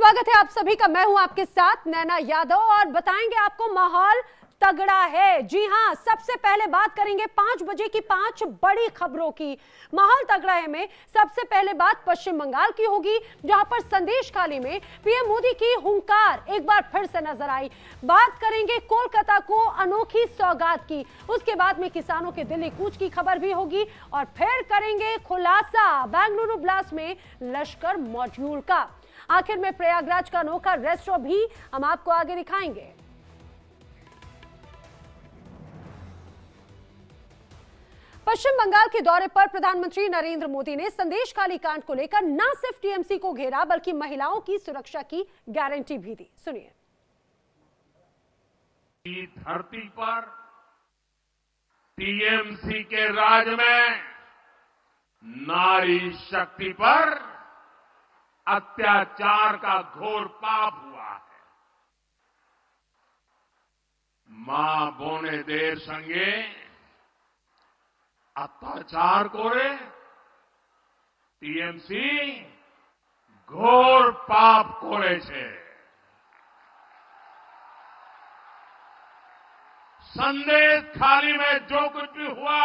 स्वागत है आप सभी का। मैं हूं आपके साथ नैना यादव और बताएंगे आपको माहौल तगड़ा है। जी हां, सबसे पहले बात करेंगे 5 बजे की 5 बड़ी खबरों की। माहौल तगड़ा है में सबसे पहले बात पश्चिम बंगाल की होगी, जहां पर संदेश खाली में पीएम मोदी की हुंकार एक बार फिर से नजर आई। बात करेंगे कोलकाता को अनोखी सौगात की, उसके बाद में किसानों के दिल्ली कूच की खबर भी होगी और फिर करेंगे खुलासा बेंगलुरु ब्लास्ट में लश्कर मॉड्यूल का। आखिर में प्रयागराज का अनोखा रेस्टोरेंट भी हम आपको आगे दिखाएंगे। पश्चिम बंगाल के दौरे पर प्रधानमंत्री नरेंद्र मोदी ने संदेश खाली कांड को लेकर न सिर्फ टीएमसी को घेरा बल्कि महिलाओं की सुरक्षा की गारंटी भी दी। सुनिए। धरती पर टीएमसी के राज में नारी शक्ति पर अत्याचार का घोर पाप हुआ है। मां बोने देर संगे अत्याचार करे टीएमसी घोर पाप करे छे। संदेश खाली में जो कुछ भी हुआ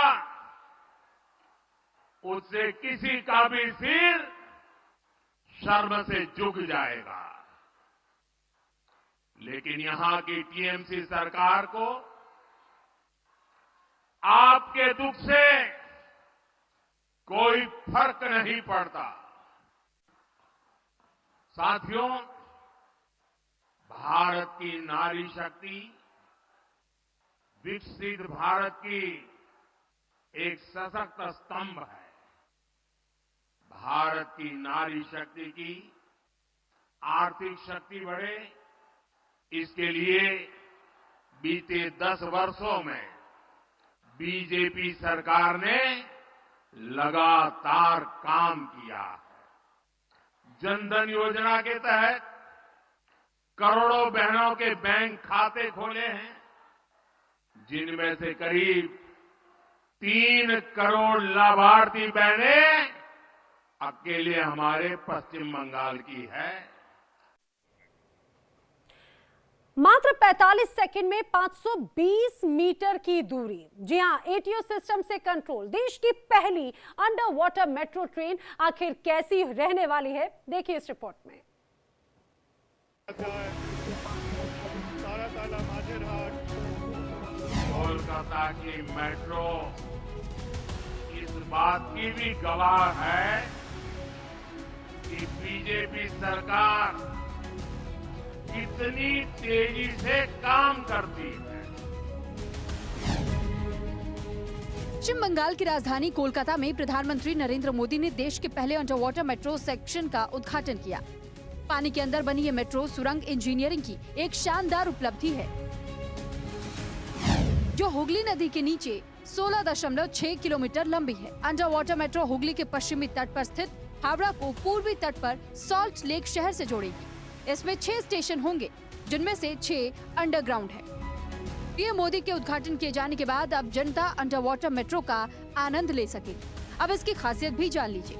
उससे किसी का भी सिर शर्म से झुक जाएगा, लेकिन यहां की टीएमसी सरकार को आपके दुख से कोई फर्क नहीं पड़ता। साथियों, भारत की नारी शक्ति विकसित भारत की एक सशक्त स्तंभ है। भारत की नारी शक्ति की आर्थिक शक्ति बढ़े, इसके लिए बीते 10 वर्षों में बीजेपी सरकार ने लगातार काम किया है। जनधन योजना के तहत करोड़ों बहनों के बैंक खाते खोले हैं, जिनमें से करीब 3 करोड़ लाभार्थी बहनें अकेले हमारे पश्चिम बंगाल की है। मात्र 45 सेकंड में 520 मीटर की दूरी। जी हां, एटीओ सिस्टम से कंट्रोल। देश की पहली अंडर वाटर मेट्रो ट्रेन आखिर कैसी रहने वाली है, देखिए इस रिपोर्ट में। कोलकाता की मेट्रो इस बात की भी गवाह है कि बीजेपी सरकार कितनी तेजी से काम करती है। पश्चिम बंगाल की राजधानी कोलकाता में प्रधानमंत्री नरेंद्र मोदी ने देश के पहले अंडर वाटर मेट्रो सेक्शन का उद्घाटन किया। पानी के अंदर बनी ये मेट्रो सुरंग इंजीनियरिंग की एक शानदार उपलब्धि है, जो हुगली नदी के नीचे 16.6 किलोमीटर लंबी है। अंडर वाटर मेट्रो हुगली के पश्चिमी तट पर स्थित हावड़ा को पूर्वी तट पर सॉल्ट लेक शहर से जोड़ेगी। इसमें 6 स्टेशन होंगे, जिनमें से 6 अंडरग्राउंड है। पीएम मोदी के उद्घाटन किए जाने के बाद अब जनता अंडर वाटर मेट्रो का आनंद ले सकेगी। अब इसकी खासियत भी जान लीजिए।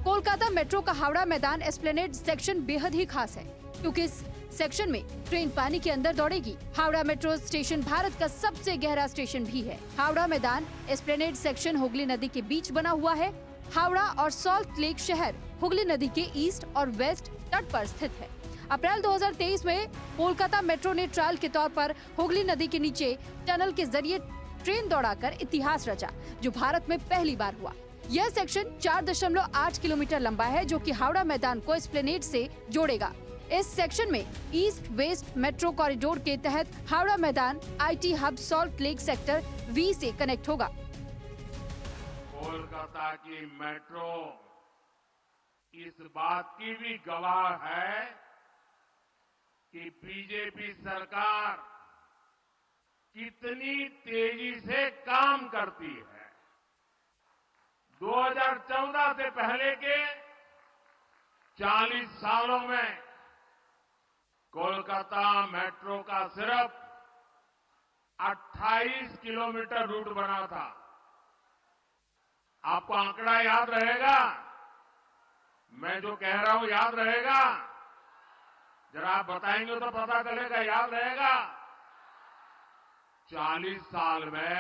कोलकाता मेट्रो का हावड़ा मैदान एस्प्लेनेड सेक्शन बेहद ही खास है, क्योंकि इस सेक्शन में ट्रेन पानी के अंदर दौड़ेगी। हावड़ा मेट्रो स्टेशन भारत का सबसे गहरा स्टेशन भी है। हावड़ा मैदान एस्प्लेनेड सेक्शन हुगली नदी के बीच बना हुआ है। हावड़ा और सॉल्ट लेक शहर हुगली नदी के ईस्ट और वेस्ट तट पर स्थित है। अप्रैल 2023 में कोलकाता मेट्रो ने ट्रायल के तौर पर हुगली नदी के नीचे टनल के जरिए ट्रेन दौड़ाकर इतिहास रचा, जो भारत में पहली बार हुआ। यह सेक्शन 4.8 किलोमीटर लंबा है, जो कि हावड़ा मैदान को एस्प्लेनेड से जोड़ेगा। इस सेक्शन में ईस्ट वेस्ट मेट्रो कॉरिडोर के तहत हावड़ा मैदान IT hub salt lake sector V से कनेक्ट होगा। कोलकाता की मेट्रो इस बात की भी गवाह है कि बीजेपी सरकार कितनी तेजी से काम करती है। 2014 से पहले के 40 सालों में कोलकाता मेट्रो का सिर्फ 28 किलोमीटर रूट बना था। आपको आंकड़ा याद रहेगा, मैं जो कह रहा हूं याद रहेगा? जरा आप बताएंगे तो पता चलेगा, याद रहेगा? 40 साल में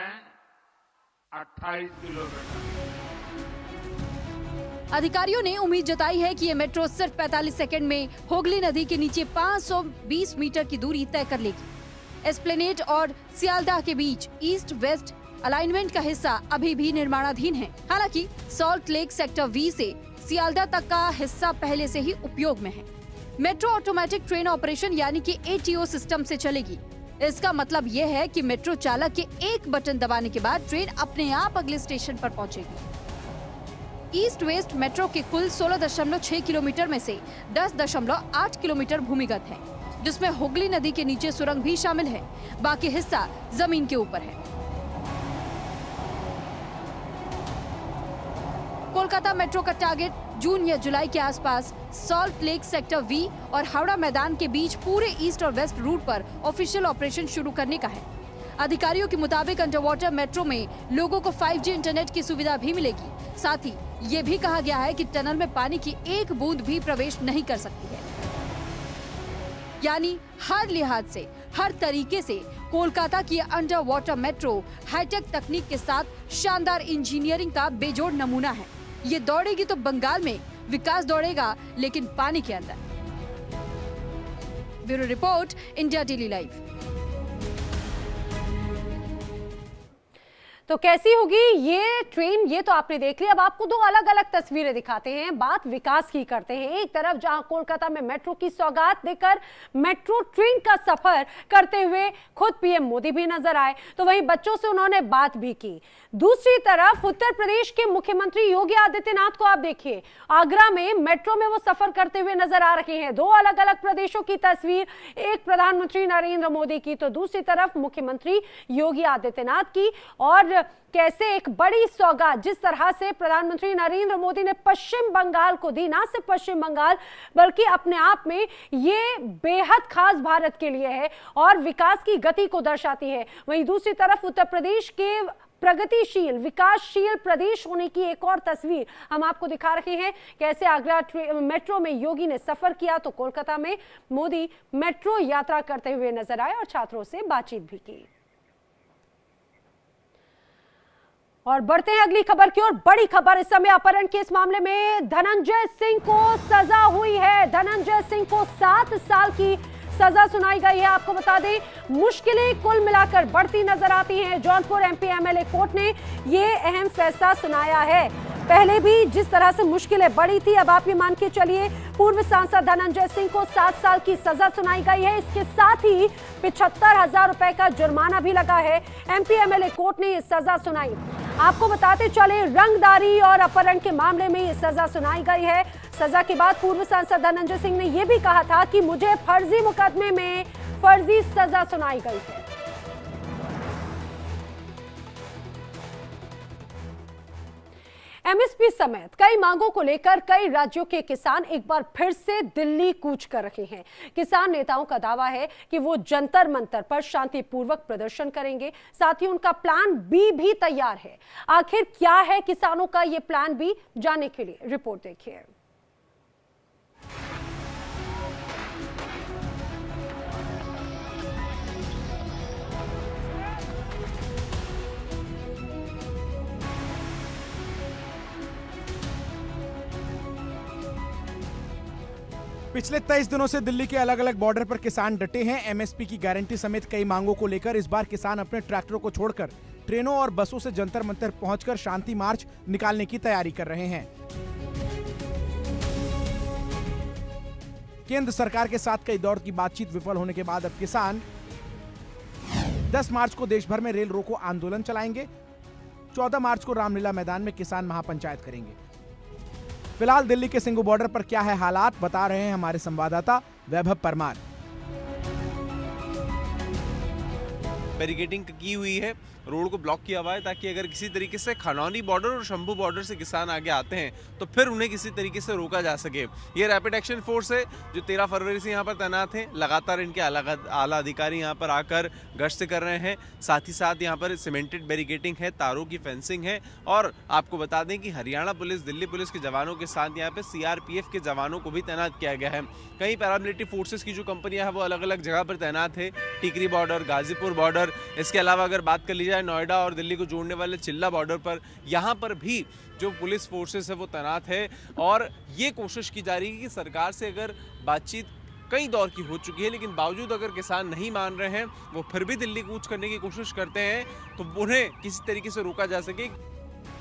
28 किलोमीटर। अधिकारियों ने उम्मीद जताई है कि ये मेट्रो सिर्फ 45 सेकंड में होगली नदी के नीचे 520 मीटर की दूरी तय कर लेगी। एस्प्लेनेड और सियालदाह के बीच ईस्ट वेस्ट अलाइनमेंट का हिस्सा अभी भी निर्माणाधीन है। हालांकि सॉल्ट लेक सेक्टर वी से सियालदाह तक का हिस्सा पहले से ही उपयोग में है। मेट्रो ऑटोमेटिक ट्रेन ऑपरेशन यानी कि ATO सिस्टम से चलेगी। इसका मतलब यह है कि मेट्रो चालक के एक बटन दबाने के बाद ट्रेन अपने आप अगले स्टेशन पर पहुंचेगी। ईस्ट वेस्ट मेट्रो के कुल 16.6 किलोमीटर में से 10.8 किलोमीटर भूमिगत है, जिसमें हुगली नदी के नीचे सुरंग भी शामिल है। बाकी हिस्सा जमीन के ऊपर है। कोलकाता मेट्रो का टारगेट जून या जुलाई के आसपास सॉल्ट लेक सेक्टर वी और हावड़ा मैदान के बीच पूरे ईस्ट और वेस्ट रूट पर ऑफिशियल ऑपरेशन शुरू करने का है। अधिकारियों के मुताबिक अंडर वाटर मेट्रो में लोगों को 5G इंटरनेट की सुविधा भी मिलेगी। साथ ही ये भी कहा गया है कि टनल में पानी की एक बूंद भी प्रवेश नहीं कर सकती है। यानी हर लिहाज से, हर तरीके से कोलकाता की अंडर वाटर मेट्रो हाईटेक तकनीक के साथ शानदार इंजीनियरिंग का बेजोड़ नमूना है। ये दौड़ेगी तो बंगाल में विकास दौड़ेगा, लेकिन पानी के अंदर। Bureau report, India daily live. तो कैसी होगी ये ट्रेन, ये तो आपने देख लिया। अब आपको दो अलग अलग तस्वीरें दिखाते हैं। बात विकास की करते हैं। एक तरफ जहां कोलकाता में मेट्रो की सौगात देकर मेट्रो ट्रेन का सफर करते हुए खुद पीएम मोदी भी नजर आए, तो वहीं बच्चों से उन्होंने बात भी की। दूसरी तरफ उत्तर प्रदेश के मुख्यमंत्री योगी आदित्यनाथ को आप देखिए, आगरा में मेट्रो में वो सफर करते हुए नजर आ रहे हैं। दो अलग अलग प्रदेशों की तस्वीर, एक प्रधानमंत्री नरेंद्र मोदी की तो दूसरी तरफ मुख्यमंत्री योगी आदित्यनाथ की। और कैसे एक बड़ी सौगात जिस तरह से प्रधानमंत्री नरेंद्र मोदी ने पश्चिम बंगाल को दी, ना सिर्फ पश्चिम बंगाल बल्कि अपने आप में ये बेहद खास भारत के लिए है और विकास की गति को दर्शाती है। वहीं दूसरी तरफ उत्तर प्रदेश के प्रगतिशील विकासशील प्रदेश होने की एक और तस्वीर हम आपको दिखा रहे हैं। कैसे आगरा मेट्रो में योगी ने सफर किया तो कोलकाता में मोदी मेट्रो यात्रा करते हुए नजर आए और छात्रों से बातचीत भी की। और बढ़ते हैं अगली खबर की ओर। बड़ी खबर इस समय अपहरण के इस मामले में धनंजय सिंह को सजा हुई है। धनंजय सिंह को 7 साल की सजा सुनाई गई है। आपको बता दें, मुश्किलें कुल मिलाकर बढ़ती नजर आती हैं। जौनपुर MP MLA कोर्ट ने ये अहम फैसला सुनाया है। पहले भी जिस तरह से मुश्किलें बढ़ी थी, अब आप ये मान के चलिए पूर्व सांसद धनंजय सिंह को 7 साल की सजा सुनाई गई है। इसके साथ ही 75,000 रुपए का जुर्माना भी लगा है। MP MLA कोर्ट ने ये सजा सुनाई। आपको बताते चले, रंगदारी और अपहरण के मामले में ये सजा सुनाई गई है। सजा के बाद पूर्व सांसद धनंजय सिंह ने यह भी कहा था कि मुझे फर्जी मुकदमे में फर्जी सजा सुनाई गई है। MSP समेत कई मांगों को लेकर कई राज्यों के किसान एक बार फिर से दिल्ली कूच कर रहे हैं। किसान नेताओं का दावा है कि वो जंतर मंतर पर शांतिपूर्वक प्रदर्शन करेंगे। साथ ही उनका प्लान बी भी तैयार है। आखिर क्या है किसानों का ये प्लान बी, जानने के लिए रिपोर्ट देखिए। पिछले 23 दिनों से दिल्ली के अलग अलग बॉर्डर पर किसान डटे हैं। MSP की गारंटी समेत कई मांगों को लेकर इस बार किसान अपने ट्रैक्टरों को छोड़कर ट्रेनों और बसों से जंतर मंतर पहुंचकर शांति मार्च निकालने की तैयारी कर रहे हैं। केंद्र सरकार के साथ कई दौर की बातचीत विफल होने के बाद अब किसान 10 मार्च को देश भर में रेल रोको आंदोलन चलाएंगे। 14 मार्च को रामलीला मैदान में किसान महापंचायत करेंगे। फिलहाल दिल्ली के सिंगू बॉर्डर पर क्या है हालात, बता रहे हैं हमारे संवाददाता वैभव परमार। बैरिकेडिंग की हुई है, रोड को ब्लॉक किया हुआ है, ताकि अगर किसी तरीके से खनौनी बॉर्डर और शंभू बॉर्डर से किसान आगे आते हैं तो फिर उन्हें किसी तरीके से रोका जा सके। ये रैपिड एक्शन फोर्स है जो 13 फरवरी से यहाँ पर तैनात है। लगातार इनके आला अधिकारी यहाँ पर आकर गश्त कर रहे हैं। साथ ही साथ यहाँ पर सीमेंटेड बैरिकेडिंग है, तारों की फेंसिंग है। और आपको बता दें कि हरियाणा पुलिस, दिल्ली पुलिस के जवानों के साथ यहाँ पे CRPF के जवानों को भी तैनात किया गया है। कई पैरामिलिट्री फोर्सेस की जो कंपनियां हैं वो अलग अलग जगह पर तैनात है, टिकरी बॉर्डर, गाजीपुर बॉर्डर। इसके अलावा अगर बात कर ली जाए नोएडा और दिल्ली को जोड़ने वाले चिल्ला बॉर्डर पर, यहाँ पर भी जो पुलिस फोर्सेस है वो तैनात है। और ये कोशिश की जा रही है कि सरकार से अगर बातचीत कई दौर की हो चुकी है, लेकिन बावजूद अगर किसान नहीं मान रहे हैं, वो फिर भी दिल्ली कूच करने की कोशिश करते हैं, तो उन्हें किसी तरीके से रोका जा सके।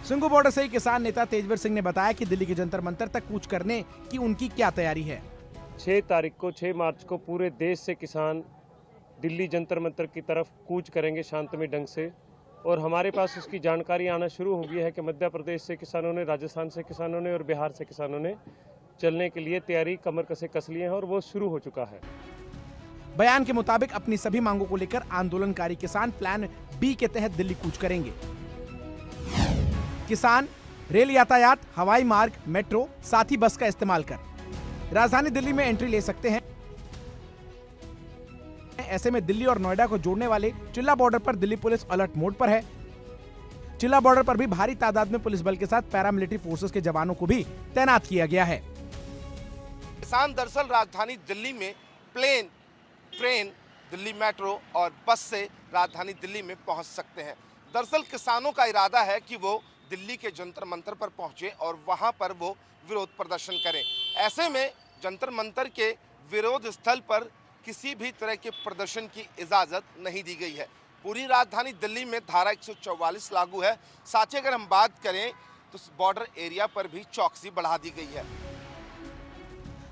सिंघू बॉर्डर से ही किसान नेता तेजवीर सिंह ने बताया कि दिल्ली के जंतर मंतर तक कूच करने की उनकी क्या तैयारी है। 6 मार्च को पूरे देश से किसान दिल्ली जंतर मंतर की तरफ कूच करेंगे शांतमय ढंग से। और हमारे पास उसकी जानकारी आना शुरू हो गई है कि मध्य प्रदेश से किसानों ने, राजस्थान से किसानों ने और बिहार से किसानों ने चलने के लिए तैयारी कमर कसे कस लिए हैं और वो शुरू हो चुका है। बयान के मुताबिक अपनी सभी मांगों को लेकर आंदोलनकारी किसान प्लान बी के तहत दिल्ली कूच करेंगे। किसान रेल यातायात, हवाई मार्ग, मेट्रो, साथ ही बस का इस्तेमाल कर राजधानी दिल्ली में एंट्री ले सकते हैं। ऐसे में दिल्ली और नोएडा को जोड़ने वाले चिल्ला बॉर्डर पर दिल्ली पुलिस अलर्ट मोड पर है। चिल्ला बॉर्डर पर भी भारी तादाद में पुलिस बल के साथ पैरामिलिट्री फोर्सेस के जवानों को भी तैनात किया गया है। किसान दरअसल राजधानी दिल्ली में प्लेन, ट्रेन, दिल्ली मेट्रो और बस से राजधानी दिल्ली में पहुंच सकते हैं। दरअसल किसानों का इरादा है कि वो दिल्ली के जंतर मंतर पर पहुंचे और वहां पर वो विरोध प्रदर्शन करें। ऐसे में जंतर मंतर के विरोध स्थल पर किसी भी तरह के प्रदर्शन की इजाज़त नहीं दी गई है। पूरी राजधानी दिल्ली में धारा 144 लागू है। साथ ही अगर हम बात करें तो बॉर्डर एरिया पर भी चौकसी बढ़ा दी गई है।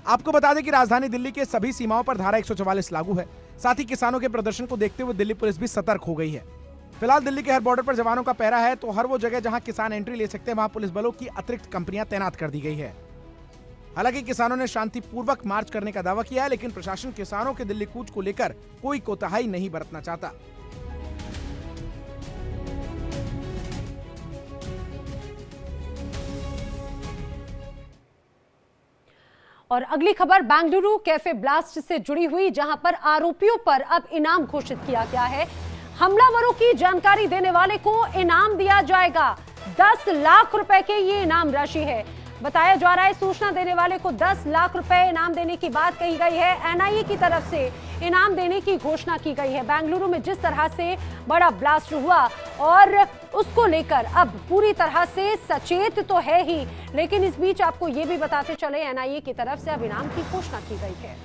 आपको बता दें कि राजधानी दिल्ली के सभी सीमाओं पर धारा 144 लागू है। साथ ही किसानों के प्रदर्शन को देखते हुए दिल्ली पुलिस भी सतर्क हो गई है। फिलहाल दिल्ली के हर बॉर्डर पर जवानों का पहरा है, तो हर वो जगह जहां किसान एंट्री ले सकते हैं वहां पुलिस बलों की अतिरिक्त कंपनियां तैनात कर दी गई है। हालांकि किसानों ने शांतिपूर्वक मार्च करने का दावा किया है, लेकिन प्रशासन किसानों के दिल्ली कूच को लेकर कोई कोताही नहीं बरतना चाहता। और अगली खबर बेंगलुरु कैफे ब्लास्ट से जुड़ी हुई, जहां पर आरोपियों पर अब इनाम घोषित किया गया है। हमलावरों की जानकारी देने वाले को इनाम दिया जाएगा। 10 लाख रुपए के ये इनाम राशि है। बताया जा रहा है सूचना देने वाले को 10 लाख रुपए इनाम देने की बात कही गई है। एनआईए की तरफ से इनाम देने की घोषणा की गई है। बेंगलुरु में जिस तरह से बड़ा ब्लास्ट हुआ और उसको लेकर अब पूरी तरह से सचेत तो है ही, लेकिन इस बीच आपको ये भी बताते चले एनआईए की तरफ से अब इनाम की घोषणा की गई है।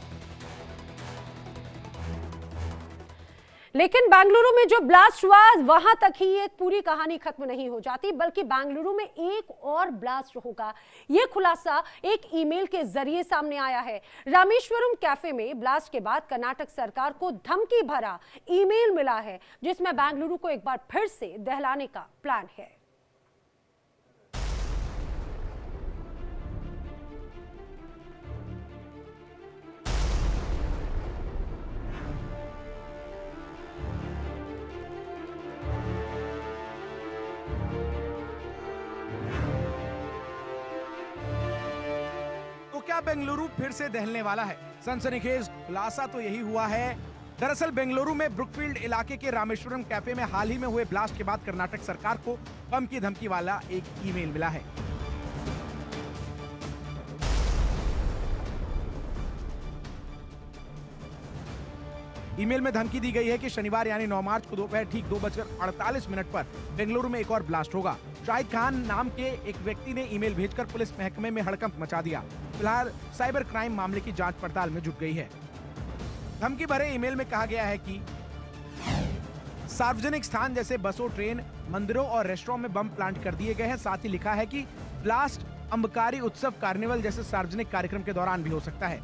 लेकिन बेंगलुरु में जो ब्लास्ट हुआ वहां तक ही एक पूरी कहानी खत्म नहीं हो जाती, बल्कि बेंगलुरु में एक और ब्लास्ट होगा। यह खुलासा एक ईमेल के जरिए सामने आया है। रामेश्वरम कैफे में ब्लास्ट के बाद कर्नाटक सरकार को धमकी भरा ईमेल मिला है, जिसमें बेंगलुरु को एक बार फिर से दहलाने का प्लान है। क्या बेंगलुरु फिर से दहलने वाला है? सनसनीखेज खुलासा तो यही हुआ है। दरअसल बेंगलुरु में ब्रुकफील्ड इलाके के रामेश्वरम कैफे में हाल ही में हुए ब्लास्ट के बाद कर्नाटक सरकार को बम की धमकी वाला एक ईमेल मिला है। ईमेल में धमकी दी गई है कि शनिवार यानी 9 मार्च को दोपहर ठीक 2:48 पर बेंगलुरु में एक और ब्लास्ट होगा। शाहिद खान नाम के एक व्यक्ति ने ईमेल भेजकर पुलिस महकमे में हड़कंप मचा दिया। फिलहाल साइबर क्राइम मामले की जांच पड़ताल में जुट गई है। धमकी भरे ईमेल में कहा गया है कि सार्वजनिक स्थान जैसे बसों, ट्रेन, मंदिरों और रेस्टोरेंट में बम प्लांट कर दिए गए हैं। साथ ही लिखा है कि ब्लास्ट अंबकारी उत्सव, कार्निवल जैसे सार्वजनिक कार्यक्रम के दौरान भी हो सकता है।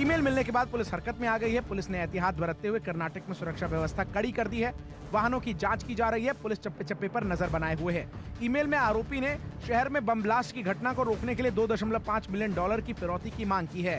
ईमेल मिलने के बाद पुलिस हरकत में आ गई है। पुलिस ने एहतियात बरतते हुए कर्नाटक में सुरक्षा व्यवस्था कड़ी कर दी है। वाहनों की जांच की जा रही है। पुलिस चप्पे चप्पे पर नजर बनाए हुए है। ईमेल में आरोपी ने शहर में बम ब्लास्ट की घटना को रोकने के लिए $2.5 मिलियन की फिरौती की मांग की है।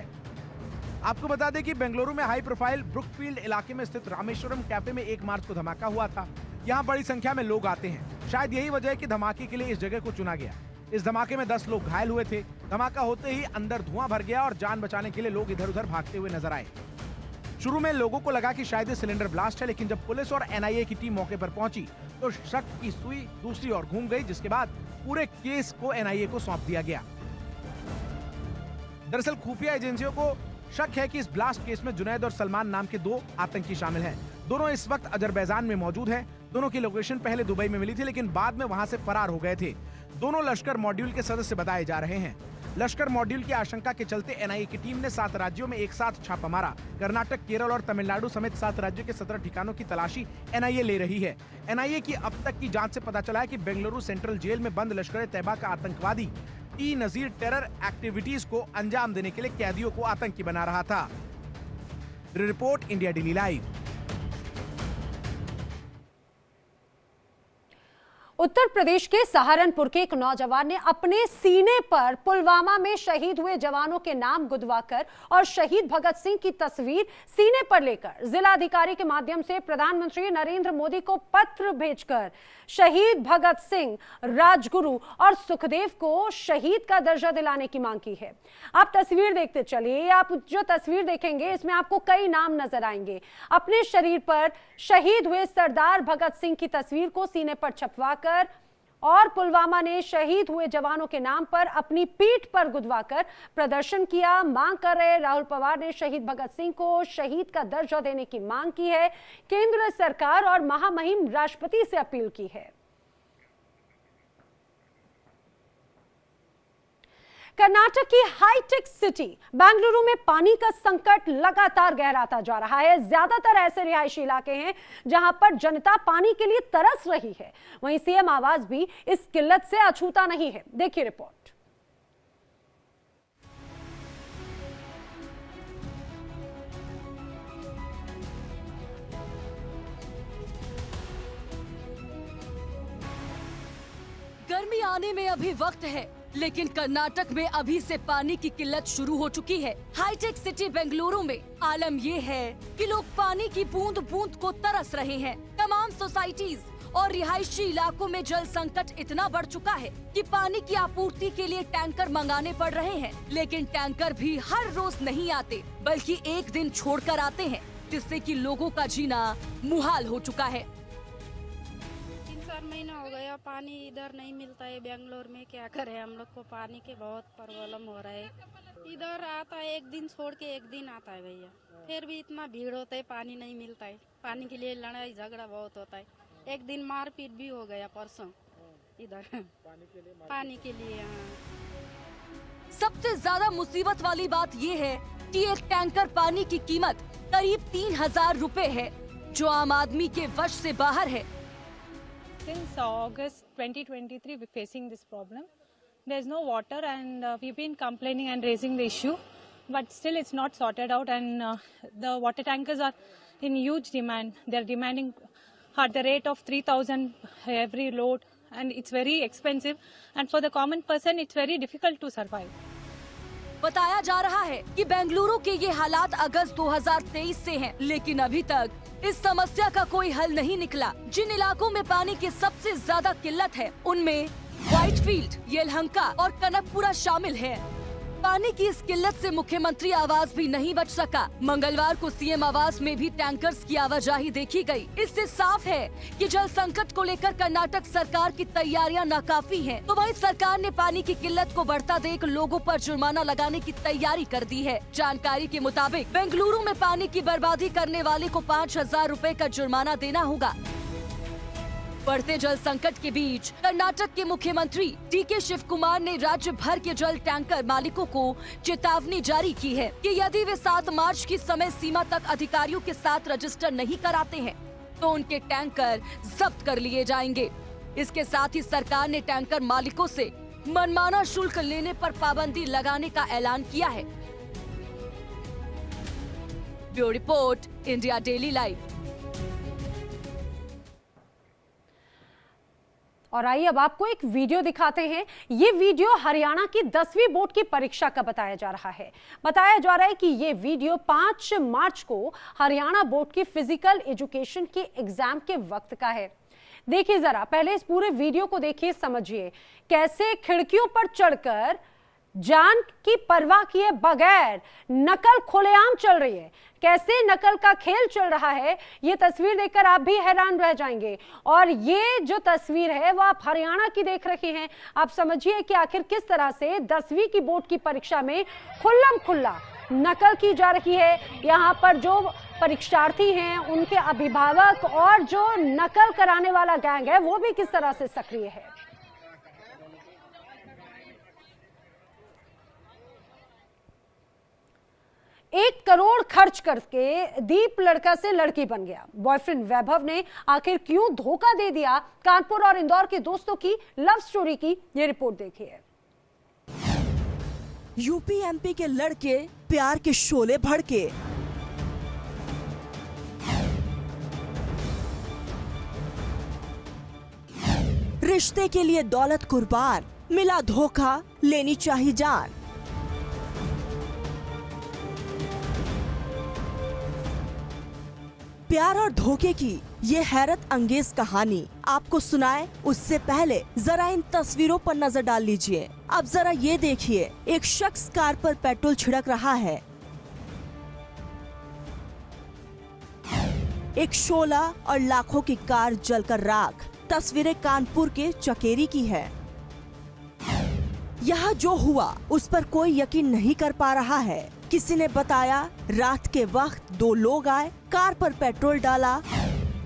आपको बता दें कि बेंगलुरु में हाई प्रोफाइल ब्रुकफील्ड इलाके में स्थित रामेश्वरम कैफे में 1 मार्च को धमाका हुआ था। यहाँ बड़ी संख्या में लोग आते हैं। शायद यही वजह है कि धमाके के लिए इस जगह को चुना गया। इस धमाके में 10 लोग घायल हुए थे। धमाका होते ही अंदर धुआं भर गया और जान बचाने के लिए लोग इधर उधर भागते हुए नजर आए। शुरू में लोगों को लगा कि शायद ये सिलेंडर ब्लास्ट है, लेकिन जब पुलिस और एनआईए की टीम मौके पर पहुंची तो शक की सुई दूसरी ओर घूम गई, जिसके बाद पूरे केस को एनआईए को सौंप दिया गया। दरअसल खुफिया एजेंसियों को शक है कि इस ब्लास्ट केस में जुनैद और सलमान नाम के 2 आतंकी शामिल हैं। दोनों इस वक्त अजरबैजान में मौजूद हैं। दोनों की लोकेशन पहले दुबई में मिली थी, लेकिन बाद में वहां से फरार हो गए थे। दोनों लश्कर मॉड्यूल के सदस्य बताए जा रहे हैं। लश्कर मॉड्यूल की आशंका के चलते एनआईए की टीम ने 7 राज्यों में एक साथ छापा मारा। कर्नाटक, केरल और तमिलनाडु समेत 7 राज्यों के 17 ठिकानों की तलाशी एनआईए ले रही है। एनआईए की अब तक की जांच से पता चला है कि बेंगलुरु सेंट्रल जेल में बंद लश्कर-ए-तैयबा का आतंकवादी टी नजीर टेरर एक्टिविटीज को अंजाम देने के लिए कैदियों को आतंकी बना रहा था। Report India daily live. Uttar Pradesh के सहारनपुर के एक नौजवान ने अपने सीने पर पुलवामा में शहीद हुए जवानों के नाम गुदवाकर और शहीद भगत सिंह की तस्वीर सीने पर लेकर जिलाधिकारी के माध्यम से प्रधानमंत्री नरेंद्र मोदी को पत्र भेजकर शहीद भगत सिंह, राजगुरु और सुखदेव को शहीद का दर्जा दिलाने की मांग की है। आप तस्वीर देखते चलिए। आप जो तस्वीर देखेंगे इसमें आपको कई नाम नजर आएंगे। अपने शरीर पर शहीद हुए सरदार भगत सिंह की तस्वीर को सीने पर छपवाकर और पुलवामा ने शहीद हुए जवानों के नाम पर अपनी पीठ पर गुदवाकर प्रदर्शन किया। मांग कर रहे राहुल पवार ने शहीद भगत सिंह को शहीद का दर्जा देने की मांग की है। केंद्र सरकार और महामहिम राष्ट्रपति से अपील की है। कर्नाटक की हाईटेक सिटी बेंगलुरु में पानी का संकट लगातार गहराता जा रहा है। ज्यादातर ऐसे रिहायशी इलाके हैं जहां पर जनता पानी के लिए तरस रही है। वहीं सीएम आवास भी इस किल्लत से अछूता नहीं है। देखिए रिपोर्ट। गर्मी आने में अभी वक्त है, लेकिन कर्नाटक में अभी से पानी की किल्लत शुरू हो चुकी है। हाईटेक सिटी बेंगलुरु में आलम ये है कि लोग पानी की बूंद बूंद को तरस रहे हैं। तमाम सोसाइटीज और रिहायशी इलाकों में जल संकट इतना बढ़ चुका है कि पानी की आपूर्ति के लिए टैंकर मंगाने पड़ रहे हैं, लेकिन टैंकर भी हर रोज नहीं आते, बल्कि एक दिन छोड़कर आते हैं, जिससे कि लोगों का जीना मुहाल हो चुका है। 3-4 महीना हो गया पानी इधर नहीं मिलता है बेंगलोर में। क्या करें, हम लोग को पानी के बहुत प्रॉब्लम हो रहा है। इधर आता है एक दिन छोड़ के एक दिन आता है भैया, फिर भी इतना भीड़ होता है, पानी नहीं मिलता है। पानी के लिए लड़ाई झगड़ा बहुत होता है। एक दिन मारपीट भी हो गया परसों इधर पानी के लिए। हाँ। सबसे ज्यादा मुसीबत वाली बात ये है कि एक टैंकर पानी की कीमत करीब 3000 रुपए है, जो आम आदमी के वश से बाहर है। Since August 2023, we're facing this problem. There's no water, and we've been complaining and raising the issue, but still it's not sorted out. And the water tankers are in huge demand. They're demanding at the rate of 3,000 every load, and it's very expensive. And for the common person, it's very difficult to survive. बताया जा रहा है कि बेंगलुरु के ये हालात अगस्त 2023 से हैं, लेकिन अभी तक इस समस्या का कोई हल नहीं निकला। जिन इलाकों में पानी की सबसे ज्यादा किल्लत है, उनमें व्हाइटफील्ड, येलहंका और कनकपुरा शामिल है। पानी की इस किल्लत से मुख्यमंत्री आवास भी नहीं बच सका। मंगलवार को सीएम आवास में भी टैंकर्स की आवाजाही देखी गई। इससे साफ है कि जल संकट को लेकर कर्नाटक सरकार की तैयारियां नाकाफी हैं। तो वहीं सरकार ने पानी की किल्लत को बढ़ता देख लोगों पर जुर्माना लगाने की तैयारी कर दी है। जानकारी के मुताबिक बेंगलुरु में पानी की बर्बादी करने वाले को 5000 रुपए का जुर्माना देना होगा। बढ़ते जल संकट के बीच कर्नाटक के मुख्यमंत्री डीके शिव कुमार ने राज्य भर के जल टैंकर मालिकों को चेतावनी जारी की है कि यदि वे 7 मार्च की समय सीमा तक अधिकारियों के साथ रजिस्टर नहीं कराते हैं, तो उनके टैंकर जब्त कर लिए जाएंगे। इसके साथ ही सरकार ने टैंकर मालिकों से मनमाना शुल्क लेने पर पाबंदी लगाने का ऐलान किया है। Bureau report, India daily live. और आइए अब आपको एक वीडियो दिखाते हैं। ये वीडियो हरियाणा की 10वीं बोर्ड की परीक्षा का बताया जा रहा है। बताया जा रहा है कि ये वीडियो 5 मार्च को हरियाणा बोर्ड की फिजिकल एजुकेशन के एग्जाम के वक्त का है। देखिए जरा, पहले इस पूरे वीडियो को देखिए, समझिए कैसे खिड़कियों पर चढ़कर जान की परवाह किए बगैर नकल खुलेआम चल रही है। कैसे नकल का खेल चल रहा है, ये तस्वीर देखकर आप भी हैरान रह जाएंगे। और ये जो तस्वीर है वो आप हरियाणा की देख रहे हैं। आप समझिए कि आखिर किस तरह से 10वीं की बोर्ड की परीक्षा में खुल्लम खुल्ला नकल की जा रही है। यहाँ पर जो परीक्षार्थी हैं, उनके अभिभावक और जो नकल कराने वाला गैंग है वो भी किस तरह से सक्रिय है। 1 करोड़ खर्च करके दीप लड़का से लड़की बन गया। बॉयफ्रेंड वैभव ने आखिर क्यों धोखा दे दिया? कानपुर और इंदौर के दोस्तों की लव स्टोरी की ये रिपोर्ट देखिए। यूपी एमपी के लड़के प्यार के शोले भड़के। रिश्ते के लिए दौलत कुर्बान, मिला धोखा, लेनी चाहिए जान। प्यार और धोखे की ये हैरत अंगेज कहानी आपको सुनाए उससे पहले जरा इन तस्वीरों पर नजर डाल लीजिए। अब जरा ये देखिए, एक शख्स कार पर पेट्रोल छिड़क रहा है। एक शोला और लाखों की कार जलकर राख। तस्वीरें कानपुर के चकेरी की है। यहाँ जो हुआ उस पर कोई यकीन नहीं कर पा रहा है। किसी ने बताया रात के वक्त 2 लोग आए, कार पर पेट्रोल डाला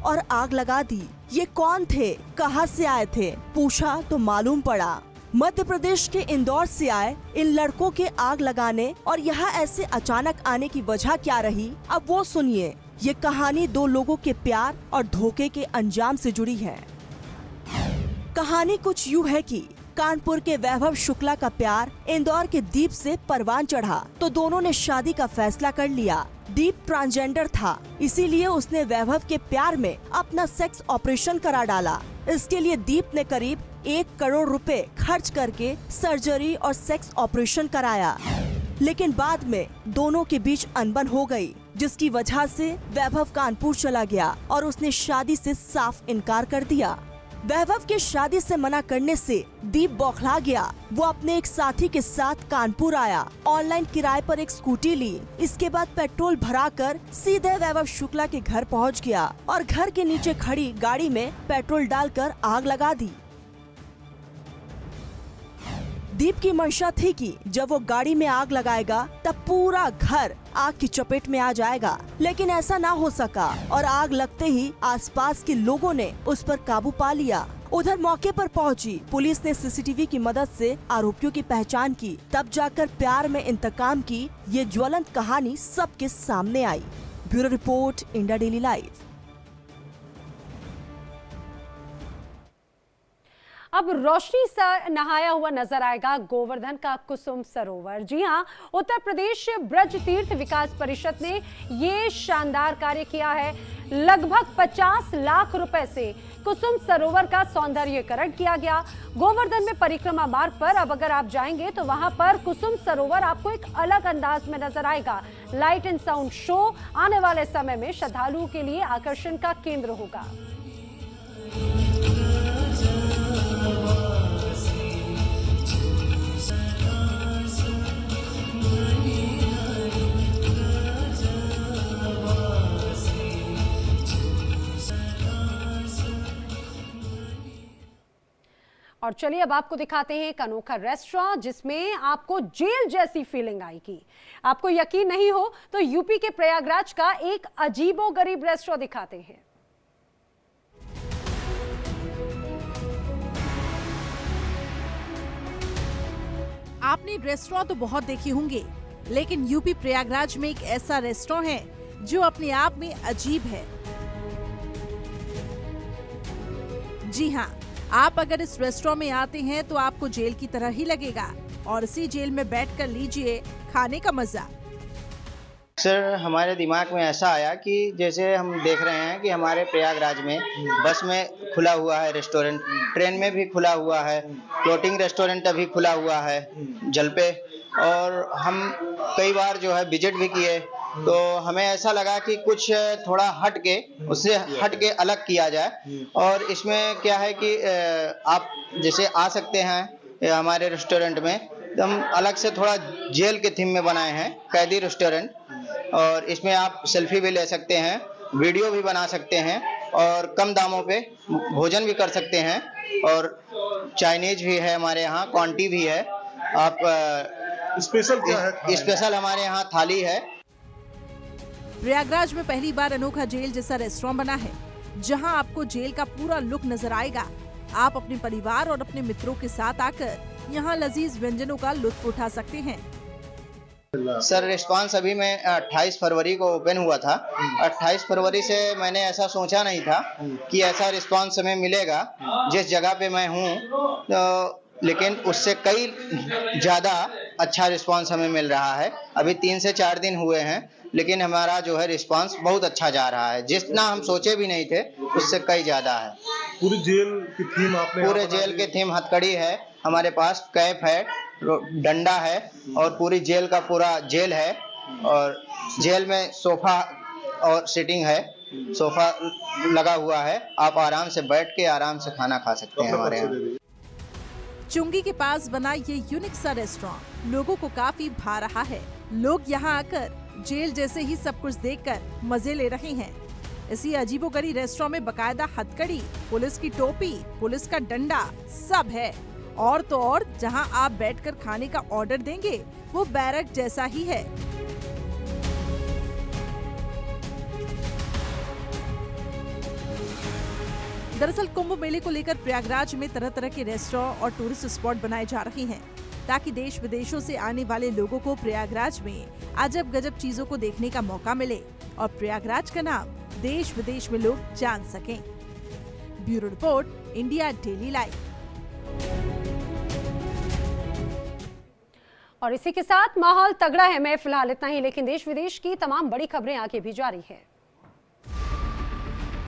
और आग लगा दी। ये कौन थे, कहां से आए थे? पूछा तो मालूम पड़ा मध्य प्रदेश के इंदौर से आए इन लड़कों के आग लगाने और यहाँ ऐसे अचानक आने की वजह क्या रही, अब वो सुनिए। ये कहानी 2 लोगों के प्यार और धोखे के अंजाम से जुड़ी है। कहानी कुछ यूँ है कि कानपुर के वैभव शुक्ला का प्यार इंदौर के दीप से परवान चढ़ा तो दोनों ने शादी का फैसला कर लिया। दीप ट्रांसजेंडर था, इसीलिए उसने वैभव के प्यार में अपना सेक्स ऑपरेशन करा डाला। इसके लिए दीप ने करीब 1 करोड़ रुपए खर्च करके सर्जरी और सेक्स ऑपरेशन कराया। लेकिन बाद में दोनों के बीच अनबन हो गई, जिसकी वजह से वैभव कानपुर चला गया और उसने शादी से साफ इनकार कर दिया। वैभव के शादी से मना करने से दीप बौखला गया। वो अपने एक साथी के साथ कानपुर आया, ऑनलाइन किराए पर एक स्कूटी ली। इसके बाद पेट्रोल भराकर सीधे वैभव शुक्ला के घर पहुंच गया और घर के नीचे खड़ी गाड़ी में पेट्रोल डालकर आग लगा दी। दीप की मंशा थी कि जब वो गाड़ी में आग लगाएगा तब पूरा घर आग की चपेट में आ जाएगा, लेकिन ऐसा ना हो सका और आग लगते ही आसपास के लोगों ने उस पर काबू पा लिया। उधर मौके पर पहुंची पुलिस ने सीसीटीवी की मदद से आरोपियों की पहचान की। तब जाकर प्यार में इंतकाम की ये ज्वलंत कहानी सबके सामने आई। Bureau report, India daily live. अब रोशनी से नहाया हुआ नजर आएगा गोवर्धन का कुसुम सरोवर। जी हाँ, उत्तर प्रदेश ब्रज तीर्थ विकास परिषद ने ये शानदार कार्य किया है। लगभग 50 लाख रुपए से कुसुम सरोवर का सौंदर्यीकरण किया गया। गोवर्धन में परिक्रमा मार्ग पर अब अगर आप जाएंगे तो वहां पर कुसुम सरोवर आपको एक अलग अंदाज में नजर आएगा। लाइट एंड साउंड शो आने वाले समय में श्रद्धालुओं के लिए आकर्षण का केंद्र होगा। और चलिए अब आपको दिखाते हैं एक अनोखा रेस्टोरेंट जिसमें आपको जेल जैसी फीलिंग आएगी। आपको यकीन नहीं हो तो यूपी के प्रयागराज का एक अजीबोगरीब रेस्टोरेंट दिखाते हैं। आपने रेस्टोरेंट तो बहुत देखे होंगे, लेकिन यूपी प्रयागराज में एक ऐसा रेस्टोरेंट है जो अपने आप में अजीब है। जी हाँ, आप अगर इस रेस्टोरेंट में आते हैं तो आपको जेल की तरह ही लगेगा और इसी जेल में बैठकर लीजिए खाने का मजा। सर हमारे दिमाग में ऐसा आया कि जैसे हम देख रहे हैं कि हमारे प्रयागराज में बस में खुला हुआ है रेस्टोरेंट, ट्रेन में भी खुला हुआ है, फ्लोटिंग रेस्टोरेंट अभी खुला हुआ है जल पे, और हम कई बार जो है विजिट भी किए, तो हमें ऐसा लगा कि कुछ थोड़ा हट के उससे हट के अलग किया जाए। और इसमें क्या है कि आप जैसे आ सकते हैं हमारे रेस्टोरेंट में, तो हम अलग से थोड़ा जेल के थीम में बनाए हैं, कैदी रेस्टोरेंट, और इसमें आप सेल्फी भी ले सकते हैं, वीडियो भी बना सकते हैं और कम दामों पे भोजन भी कर सकते हैं। और चाइनीज भी है हमारे यहाँ, क्वांटी भी है। आप स्पेशल क्या है? स्पेशल हमारे यहाँ थाली है। प्रयागराज में पहली बार अनोखा जेल जैसा रेस्टोरेंट बना है, जहां आपको जेल का पूरा लुक नजर आएगा। आप अपने परिवार और अपने मित्रों के साथ आकर यहां लजीज व्यंजनों का लुत्फ उठा सकते हैं। सर रिस्पांस अभी में 28 फरवरी को ओपन हुआ था। 28 फरवरी से मैंने ऐसा सोचा नहीं था कि ऐसा रिस्पांस हमें मिलेगा जिस जगह पे मैं हूँ, तो लेकिन उससे कई ज़्यादा अच्छा रिस्पांस हमें मिल रहा है। अभी 3 से 4 दिन हुए हैं, लेकिन हमारा जो है रिस्पांस बहुत अच्छा जा रहा है, जितना हम सोचे भी नहीं थे उससे कई ज़्यादा है। पूरी जेल की थीम आपने? पूरे जेल की थीम हथकड़ी है हमारे पास, कैप है, डंडा है, और पूरी जेल का पूरा जेल है। और जेल में सोफा और सिटिंग है, सोफा लगा हुआ है, आप आराम से बैठ के आराम से खाना खा सकते हैं हमारे यहाँ। चुंगी के पास बना ये यूनिक सा रेस्टोरेंट लोगों को काफी भा रहा है। लोग यहाँ आकर जेल जैसे ही सब कुछ देखकर मजे ले रहे हैं। इसी अजीबोगरीब रेस्टोरेंट में बकायदा हथकड़ी, पुलिस की टोपी, पुलिस का डंडा सब है। और तो और जहां आप बैठकर खाने का ऑर्डर देंगे वो बैरक जैसा ही है। दरअसल कुंभ मेले को लेकर प्रयागराज में तरह तरह के रेस्टोरेंट और टूरिस्ट स्पॉट बनाए जा रहे हैं, ताकि देश विदेशों से आने वाले लोगों को प्रयागराज में अजब गजब चीजों को देखने का मौका मिले और प्रयागराज का नाम देश विदेश में लोग जान सकें। Bureau report, India daily live. और इसी के साथ माहौल तगड़ा है में फिलहाल इतना ही, लेकिन देश विदेश की तमाम बड़ी खबरें आगे भी जारी है।